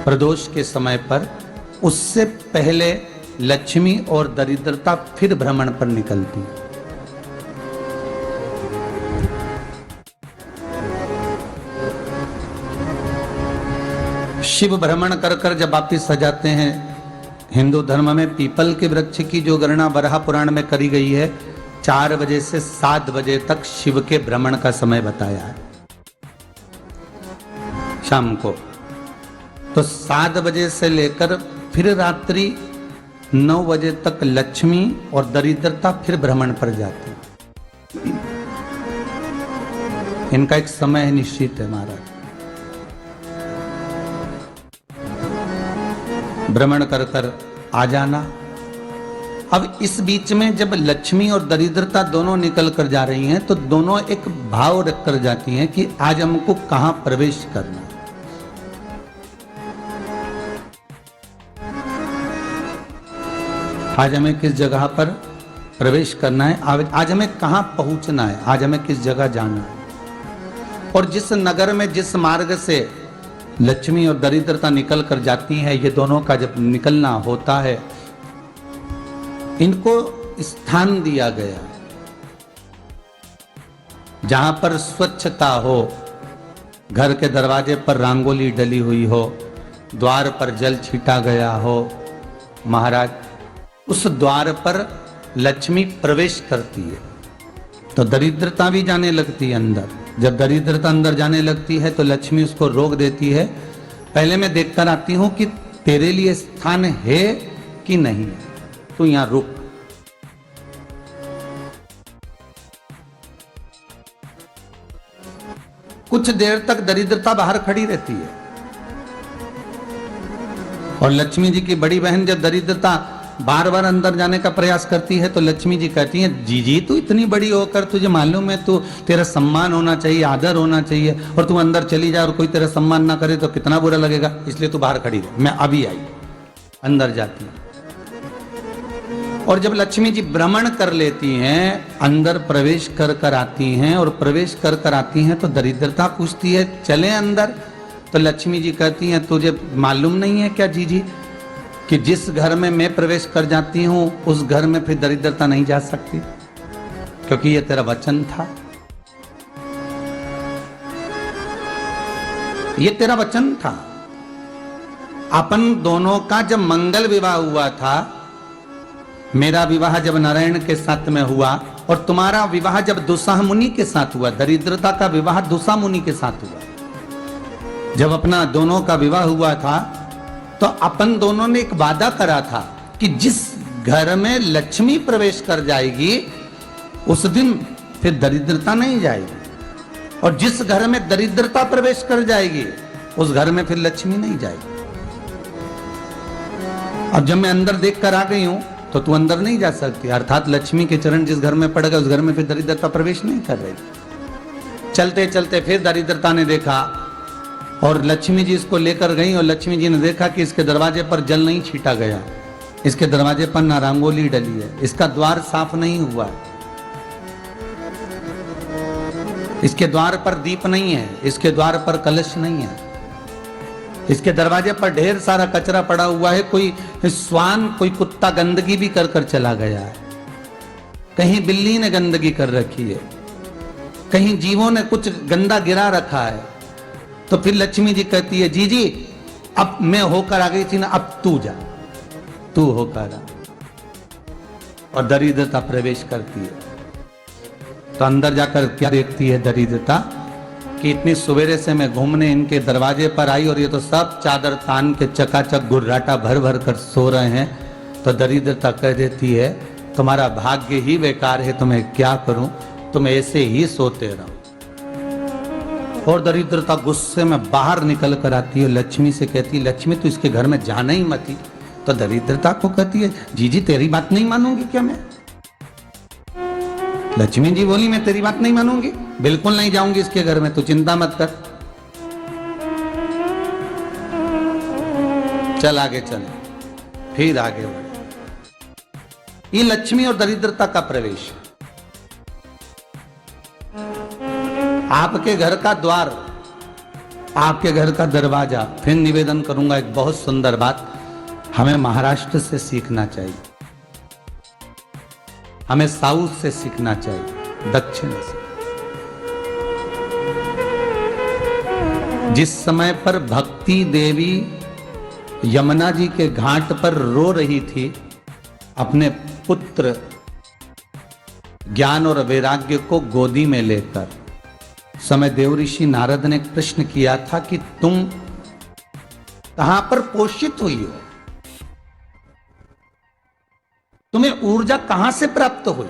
प्रदोष के समय पर, उससे पहले लक्ष्मी और दरिद्रता फिर भ्रमण पर निकलती है। शिव भ्रमण कर कर जब वापिस आ जाते हैं, हिंदू धर्म में पीपल के वृक्ष की जो गणना वराह पुराण में करी गई है, 4 बजे से 7 बजे तक शिव के भ्रमण का समय बताया है शाम को। तो 7 बजे से लेकर फिर रात्रि 9 बजे तक लक्ष्मी और दरिद्रता फिर भ्रमण पर जाती है। इनका एक समय निश्चित है महाराज। भ्रमण कर कर आ जाना। अब इस बीच में जब लक्ष्मी और दरिद्रता दोनों निकल कर जा रही हैं, तो दोनों एक भाव रख कर जाती हैं कि आज हमको कहां प्रवेश करना है। आज हमें किस जगह पर प्रवेश करना है, आज हमें कहां पहुंचना है, आज हमें किस जगह जाना है। और जिस नगर में जिस मार्ग से लक्ष्मी और दरिद्रता निकल कर जाती है, ये दोनों का जब निकलना होता है, इनको स्थान दिया गया जहां पर स्वच्छता हो, घर के दरवाजे पर रंगोली डली हुई हो, द्वार पर जल छीटा गया हो। महाराज, उस द्वार पर लक्ष्मी प्रवेश करती है तो दरिद्रता भी जाने लगती है अंदर। जब दरिद्रता अंदर जाने लगती है तो लक्ष्मी उसको रोक देती है। पहले मैं देखकर आती हूं कि तेरे लिए स्थान है कि नहीं, तू यहां रुक। कुछ देर तक दरिद्रता बाहर खड़ी रहती है और लक्ष्मी जी की बड़ी बहन जब दरिद्रता बार बार अंदर जाने का प्रयास करती है तो लक्ष्मी जी कहती हैं, जी तू इतनी बड़ी होकर तुझे मालूम है तू तेरा सम्मान होना चाहिए, आदर होना चाहिए, और तू अंदर चली जाए और कोई तेरा सम्मान ना करे तो कितना बुरा लगेगा, इसलिए तू बाहर खड़ी रह। मैं अभी आई। अंदर जाती है और जब लक्ष्मी जी भ्रमण कर लेती हैं, अंदर प्रवेश कर कर आती हैं और प्रवेश कर कर आती हैं तो दरिद्रता पूछती है चले अंदर। तो लक्ष्मी जी कहती हैं, तुझे मालूम नहीं है क्या जी कि जिस घर में मैं प्रवेश कर जाती हूं उस घर में फिर दरिद्रता नहीं जा सकती, क्योंकि ये तेरा वचन था, ये तेरा वचन था। अपन दोनों का जब मंगल विवाह हुआ था, मेरा विवाह जब नारायण के साथ में हुआ और तुम्हारा विवाह जब दुस्साह मुनि के साथ हुआ, दरिद्रता का विवाह दुस्साह मुनि के साथ हुआ। जब अपना दोनों का विवाह हुआ था तो अपन दोनों ने एक वादा करा था कि जिस घर में लक्ष्मी प्रवेश कर जाएगी उस दिन फिर दरिद्रता नहीं जाएगी, और जिस घर में दरिद्रता प्रवेश कर जाएगी उस घर में फिर लक्ष्मी नहीं जाएगी। अब जब मैं अंदर देख कर आ गई हूं तो तू अंदर नहीं जा सकती, अर्थात लक्ष्मी के चरण जिस घर में पड़ गए उस घर में फिर दरिद्रता प्रवेश नहीं कर रही। चलते चलते फिर दरिद्रता ने देखा और लक्ष्मी जी इसको लेकर गई और लक्ष्मी जी ने देखा कि इसके दरवाजे पर जल नहीं छीटा गया, इसके दरवाजे पर ना रंगोली डली है, इसका द्वार साफ नहीं हुआ है, इसके द्वार पर दीप नहीं है, इसके द्वार पर कलश नहीं है, इसके दरवाजे पर ढेर सारा कचरा पड़ा हुआ है, कोई स्वान कोई कुत्ता गंदगी भी कर कर चला गया है, कहीं बिल्ली ने गंदगी कर रखी है, कहीं जीवों ने कुछ गंदा गिरा रखा है। तो फिर लक्ष्मी जी कहती है, जी अब मैं होकर आ गई थी ना, अब तू जा, तू होकर आ। और दरिद्रता प्रवेश करती है तो अंदर जाकर क्या देखती है दरिद्रता कि इतनी सवेरे से मैं घूमने इनके दरवाजे पर आई और ये तो सब चादर तान के चकाचक गुर्राटा भर भर कर सो रहे हैं। तो दरिद्रता कह देती है, तुम्हारा भाग्य ही बेकार है, तुम्हें क्या करूं, तुम ऐसे ही सोते रहो। और दरिद्रता गुस्से में बाहर निकल कर आती है, लक्ष्मी से कहती है, लक्ष्मी तू इसके घर में जाना ही मत ही। तो दरिद्रता को कहती है, जी तेरी बात नहीं मानूंगी क्या मैं? लक्ष्मी जी बोली, मैं तेरी बात नहीं मानूंगी, बिल्कुल नहीं जाऊंगी इसके घर में, तू चिंता मत कर, चल आगे चले। फिर आगे बढ़े। ये लक्ष्मी और दरिद्रता का प्रवेश। आपके घर का द्वार आपके घर का दरवाजा। फिर निवेदन करूंगा एक बहुत सुंदर बात, हमें महाराष्ट्र से सीखना चाहिए, हमें साउथ से सीखना चाहिए, दक्षिण से। जिस समय पर भक्ति देवी यमुना जी के घाट पर रो रही थी अपने पुत्र ज्ञान और वैराग्य को गोदी में लेकर, समय देवऋषि नारद ने प्रश्न किया था कि तुम कहां पर पोषित हुई हो, तुम्हें ऊर्जा कहां से प्राप्त हुई?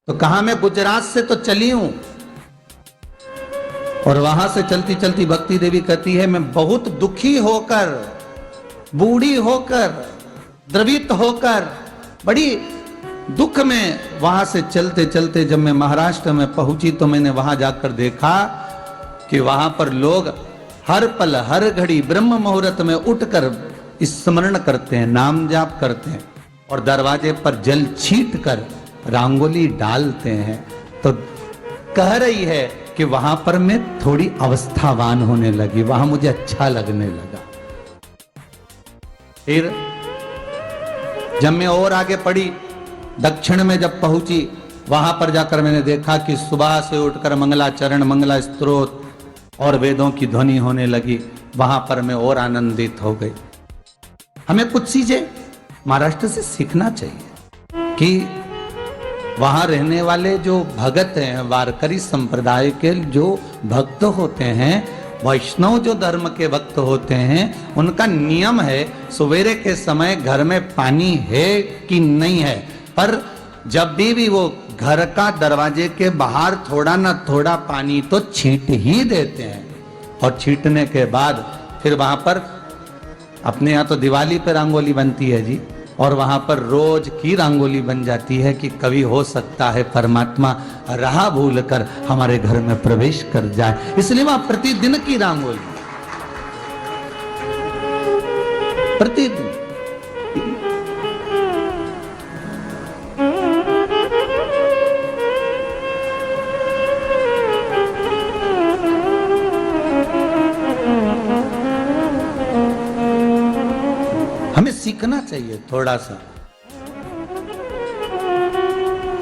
तो कहा मैं गुजरात से तो चली हूं। और वहां से चलती चलती भक्ति देवी कहती है मैं बहुत दुखी होकर, बूढ़ी होकर, द्रवित होकर, बड़ी दुख में वहां से चलते चलते जब मैं महाराष्ट्र में पहुंची तो मैंने वहां जाकर देखा कि वहां पर लोग हर पल हर घड़ी ब्रह्म मुहूर्त में उठकर स्मरण करते हैं, नाम जाप करते हैं और दरवाजे पर जल छीट कर रंगोली डालते हैं। तो कह रही है कि वहां पर मैं थोड़ी अवस्थावान होने लगी, वहां मुझे अच्छा लगने लगा। फिर जब मैं और आगे पढ़ी, दक्षिण में जब पहुंची, वहां पर जाकर मैंने देखा कि सुबह से उठकर मंगलाचरण, मंगला स्तोत्र और वेदों की ध्वनि होने लगी। वहां पर मैं और आनंदित हो गई। हमें कुछ चीजें महाराष्ट्र से सीखना चाहिए कि वहां रहने वाले जो भगत हैं, वारकरी संप्रदाय के जो भक्त होते हैं, वैष्णव जो धर्म के भक्त होते हैं, उनका नियम है सवेरे के समय घर में पानी है कि नहीं है, पर जब भी वो घर का दरवाजे के बाहर थोड़ा ना थोड़ा पानी तो छींट ही देते हैं। और छींटने के बाद फिर वहां पर अपने यहाँ तो दिवाली पे रंगोली बनती है जी, और वहां पर रोज की रंगोली बन जाती है कि कभी हो सकता है परमात्मा राह भूल कर हमारे घर में प्रवेश कर जाए, इसलिए वहां प्रतिदिन की रंगोली, प्रतिदिन। हमें सीखना चाहिए थोड़ा सा।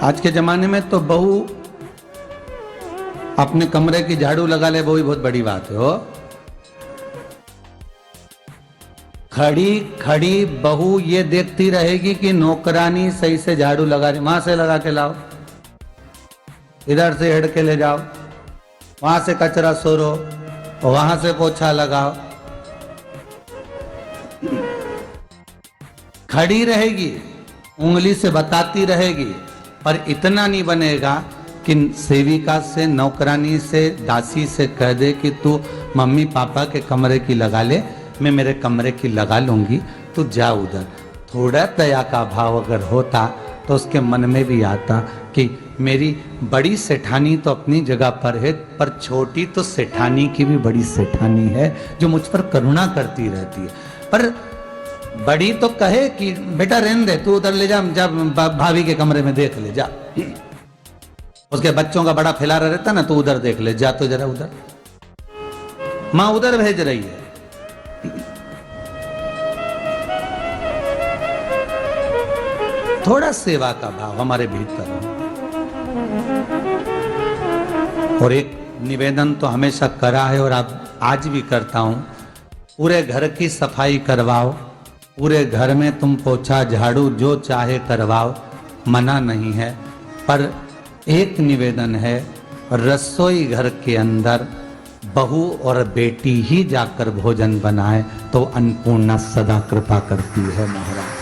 आज के जमाने में तो बहू अपने कमरे की झाड़ू लगा ले, वो ही बहुत बड़ी बात है। हो खड़ी खड़ी बहू ये देखती रहेगी कि नौकरानी सही से झाड़ू लगा रही, वहां से लगा के लाओ, इधर से हेड के ले जाओ, वहां से कचरा सोरो, वहां से पोछा लगाओ। खड़ी रहेगी, उंगली से बताती रहेगी, पर इतना नहीं बनेगा कि सेविका से, नौकरानी से, दासी से कह दे कि तू मम्मी पापा के कमरे की लगा ले, मैं मेरे कमरे की लगा लूंगी, तू जा उधर। थोड़ा दया का भाव अगर होता तो उसके मन में भी आता कि मेरी बड़ी सेठानी तो अपनी जगह पर है, पर छोटी तो सेठानी की भी बड़ी सेठानी है जो मुझ पर करुणा करती रहती है। पर बड़ी तो कहे कि बेटा रहने दे, तू उधर ले जा, जब भाभी के कमरे में देख ले जा, उसके बच्चों का बड़ा फैलारा रहता ना, तो उधर देख ले जा, तो जरा उधर मां उधर भेज रही है। थोड़ा सेवा का भाव हमारे भीतर हो। और एक निवेदन तो हमेशा करा है और आज भी करता हूं, पूरे घर की सफाई करवाओ, पूरे घर में तुम पोछा झाड़ू जो चाहे करवाओ, मना नहीं है। पर एक निवेदन है, रसोई घर के अंदर बहू और बेटी ही जाकर भोजन बनाए तो अन्नपूर्णा सदा कृपा करती है महाराज।